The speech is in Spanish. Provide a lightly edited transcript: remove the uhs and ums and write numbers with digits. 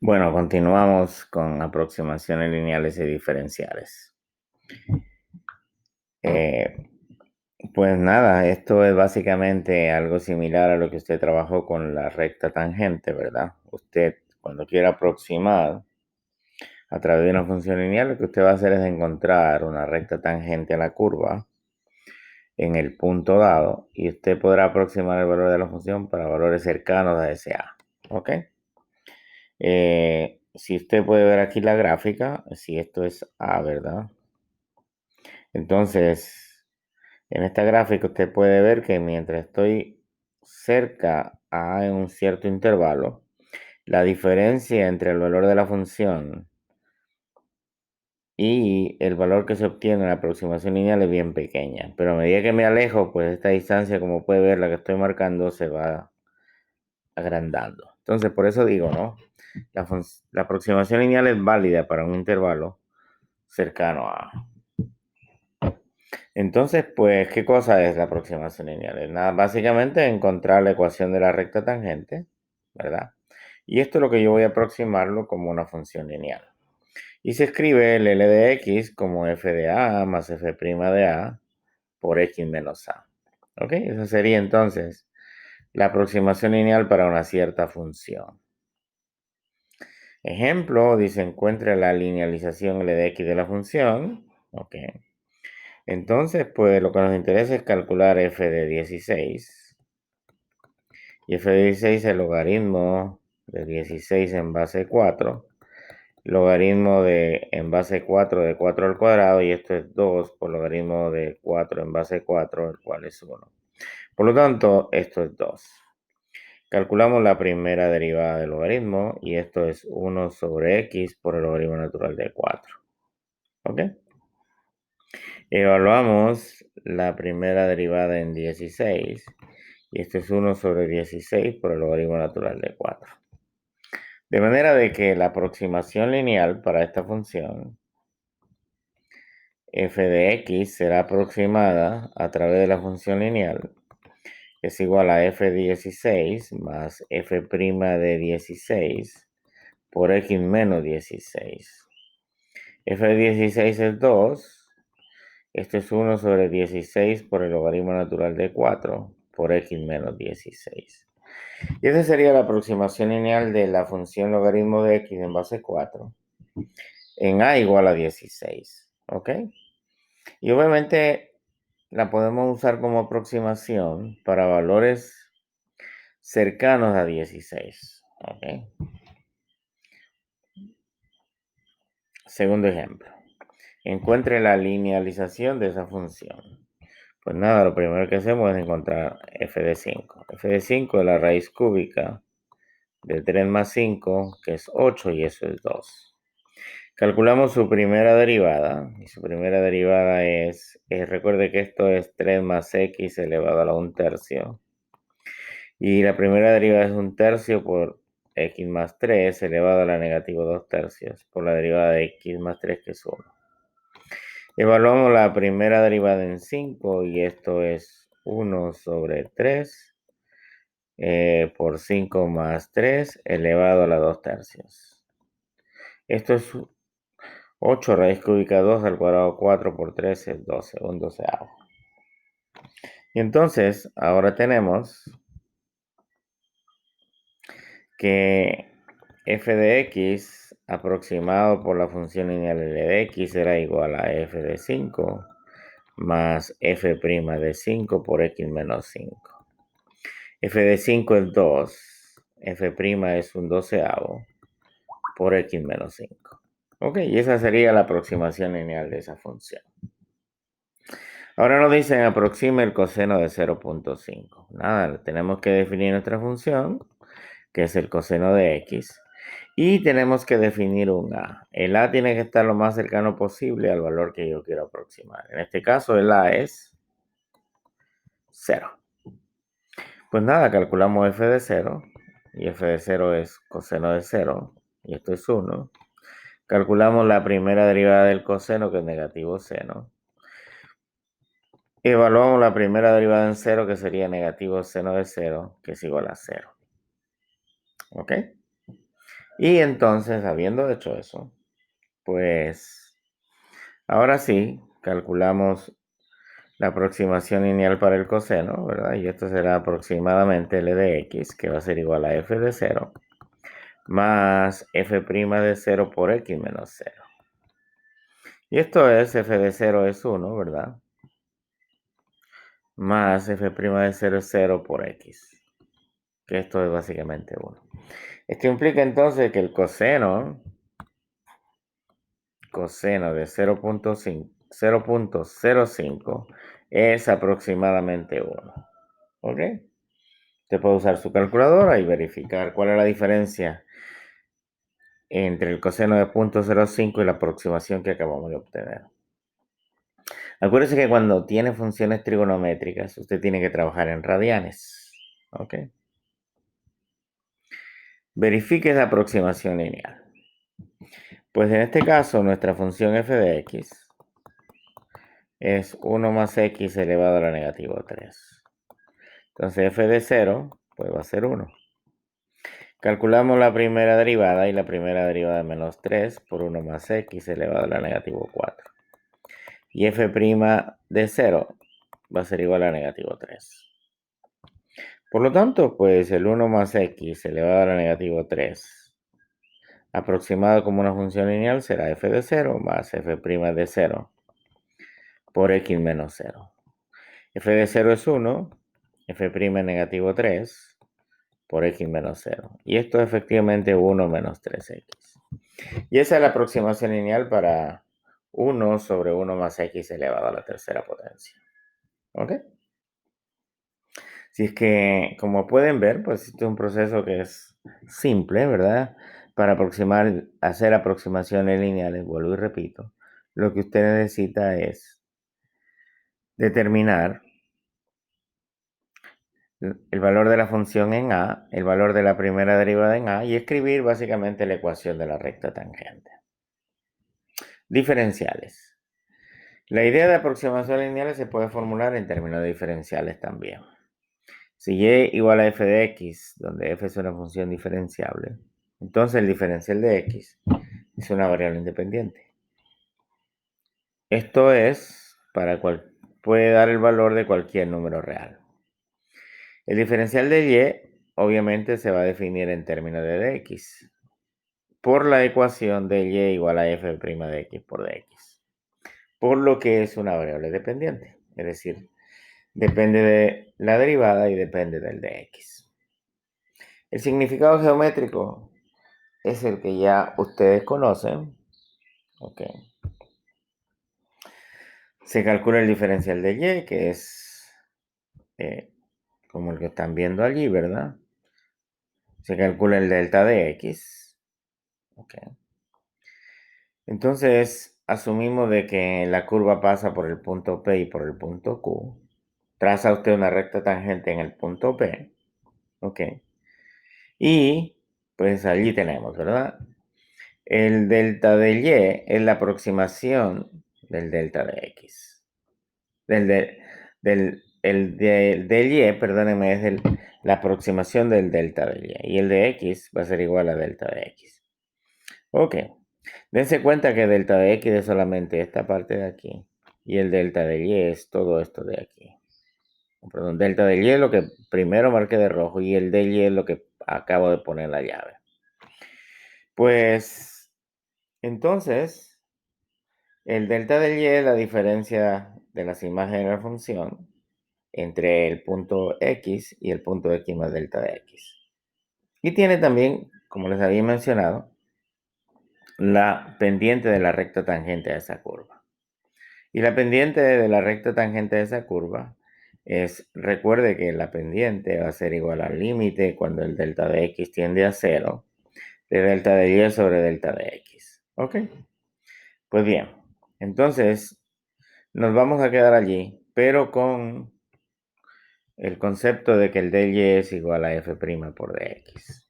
Bueno, continuamos con aproximaciones lineales y diferenciales. Eh, pues nada, esto es básicamente algo similar a lo que usted trabajó con la recta tangente, ¿verdad? Usted, cuando quiera aproximar a través de una función lineal, lo que usted va a hacer es encontrar una recta tangente a la curva en el punto dado y usted podrá aproximar el valor de la función para valores cercanos a ese A. ¿Ok? Si usted puede ver aquí la gráfica, si esto es A, ¿verdad? Entonces, en esta gráfica usted puede ver que mientras estoy cerca a A en un cierto intervalo, la diferencia entre el valor de la función y el valor que se obtiene en la aproximación lineal es bien pequeña. Pero a medida que me alejo, pues esta distancia, como puede ver, la que estoy marcando, se va agrandando. Entonces, por eso digo, ¿no? La aproximación lineal es válida para un intervalo cercano a A. Entonces, pues, ¿qué cosa es la aproximación lineal? Es nada, básicamente encontrar la ecuación de la recta tangente, ¿verdad? Y esto es lo que yo voy a aproximarlo como una función lineal. Y se escribe el L de X como f de A más f' de A por X menos A. ¿Ok? Esa sería entonces la aproximación lineal para una cierta función. Ejemplo, dice encuentre la linealización L de X de la función. ¿Ok? Entonces, pues lo que nos interesa es calcular f de 16. Y f de 16 es el logaritmo de 16 en base 4. Logaritmo de en base 4 de 4 al cuadrado. Y esto es 2 por logaritmo de 4 en base 4, el cual es 1. Por lo tanto, esto es 2. Calculamos la primera derivada del logaritmo. Y esto es 1 sobre x por el logaritmo natural de 4. ¿Ok? Evaluamos la primera derivada en 16 y esto es 1 sobre 16 por el logaritmo natural de 4. De manera de que la aproximación lineal para esta función f de x será aproximada a través de la función lineal, que es igual a f de 16 más f' de 16 por x menos 16. F de 16 es 2. Esto es 1 sobre 16 por el logaritmo natural de 4 por x menos 16. Y esa sería la aproximación lineal de la función logaritmo de x en base 4 en a igual a 16. ¿Ok? Y obviamente la podemos usar como aproximación para valores cercanos a 16. ¿Ok? Segundo ejemplo. Encuentre la linealización de esa función. Pues nada, lo primero que hacemos es encontrar f de 5. F de 5 es la raíz cúbica de 3 más 5, que es 8, y eso es 2. Calculamos su primera derivada, y su primera derivada recuerde que esto es 3 más x elevado a la 1 tercio. Y la primera derivada es 1 tercio por x más 3 elevado a la negativo 2 tercios, por la derivada de x más 3, que es 1. Evaluamos la primera derivada en 5 y esto es 1 sobre 3 por 5 más 3 elevado a la 2 tercios. Esto es 8 raíz cúbica 2 al cuadrado 4 por 3 es 12, un doceavo. Y entonces ahora tenemos que f de x aproximado por la función lineal L de x será igual a f de 5 más f' de 5 por x menos 5. F de 5 es 2, f' es un doceavo por x menos 5. Ok, y esa sería la aproximación lineal de esa función. Ahora nos dicen aproxime el coseno de 0.5. Nada, tenemos que definir nuestra función, que es el coseno de x, y tenemos que definir un a. El a tiene que estar lo más cercano posible al valor que yo quiero aproximar. En este caso, el a es 0. Pues nada, calculamos f de 0, y f de 0 es coseno de 0, y esto es 1. Calculamos la primera derivada del coseno, que es negativo seno. Evaluamos la primera derivada en 0, que sería negativo seno de 0, que es igual a 0. ¿Ok? Y entonces, habiendo hecho eso, pues ahora sí, calculamos la aproximación lineal para el coseno, ¿verdad? Y esto será aproximadamente L de X, que va a ser igual a f de 0, más f' de 0 por X menos 0. Y esto es f de 0 es 1, ¿verdad? Más f' de 0 es 0 por X, que esto es básicamente 1. Esto implica entonces que el coseno de 0.05 es aproximadamente 1. ¿Ok? Usted puede usar su calculadora y verificar cuál es la diferencia entre el coseno de 0.05 y la aproximación que acabamos de obtener. Acuérdese que cuando tiene funciones trigonométricas, usted tiene que trabajar en radianes. ¿Ok? Verifique esa aproximación lineal. Pues en este caso, nuestra función f de x es 1 más x elevado a la negativo 3. Entonces f de 0, pues va a ser 1. Calculamos la primera derivada y la primera derivada de menos 3 por 1 más x elevado a la negativo 4. Y f' de 0 va a ser igual a negativo 3. Por lo tanto, pues el 1 más x elevado a la negativo 3, aproximado como una función lineal, será f de 0 más f' de 0 por x menos 0. F de 0 es 1, f' es negativo 3 por x menos 0. Y esto es efectivamente 1 menos 3x. Y esa es la aproximación lineal para 1 sobre 1 más x elevado a la tercera potencia. ¿Ok? Si es que, como pueden ver, pues este es un proceso que es simple, ¿verdad? Para hacer aproximaciones lineales, vuelvo y repito, lo que usted necesita es determinar el valor de la función en A, el valor de la primera derivada en A y escribir básicamente la ecuación de la recta tangente. Diferenciales. La idea de aproximación lineales se puede formular en términos de diferenciales también. Si y igual a f de x, donde f es una función diferenciable, entonces el diferencial de x es una variable independiente. Esto es, puede dar el valor de cualquier número real. El diferencial de y, obviamente, se va a definir en términos de dx, por la ecuación de y igual a f' de x por dx, por lo que es una variable dependiente, es decir, depende de la derivada y depende del dx. El significado geométrico es el que ya ustedes conocen. Ok. Se calcula el diferencial de y, que es como el que están viendo allí, ¿verdad? Se calcula el delta de x. Ok. Entonces, asumimos de que la curva pasa por el punto P y por el punto Q. Traza usted una recta tangente en el punto P. Ok. Y, pues allí tenemos, ¿verdad? El delta de y es la aproximación del delta de x. Del y, perdónenme, es la aproximación del delta de y. Y el de x va a ser igual a delta de x. Ok. Dense cuenta que delta de x es solamente esta parte de aquí. Y el delta de y es todo esto de aquí. Perdón, delta de y es lo que primero marqué de rojo y el de y es lo que acabo de poner en la llave. Pues, entonces, el delta de y es la diferencia de las imágenes de la función entre el punto x y el punto x más delta de x. Y tiene también, como les había mencionado, la pendiente de la recta tangente a esa curva. Y la pendiente de la recta tangente a esa curva recuerde que la pendiente va a ser igual al límite cuando el delta de x tiende a 0, de delta de y sobre delta de x. ¿Ok? Pues bien, entonces nos vamos a quedar allí, pero con el concepto de que el dy es igual a f' por dx.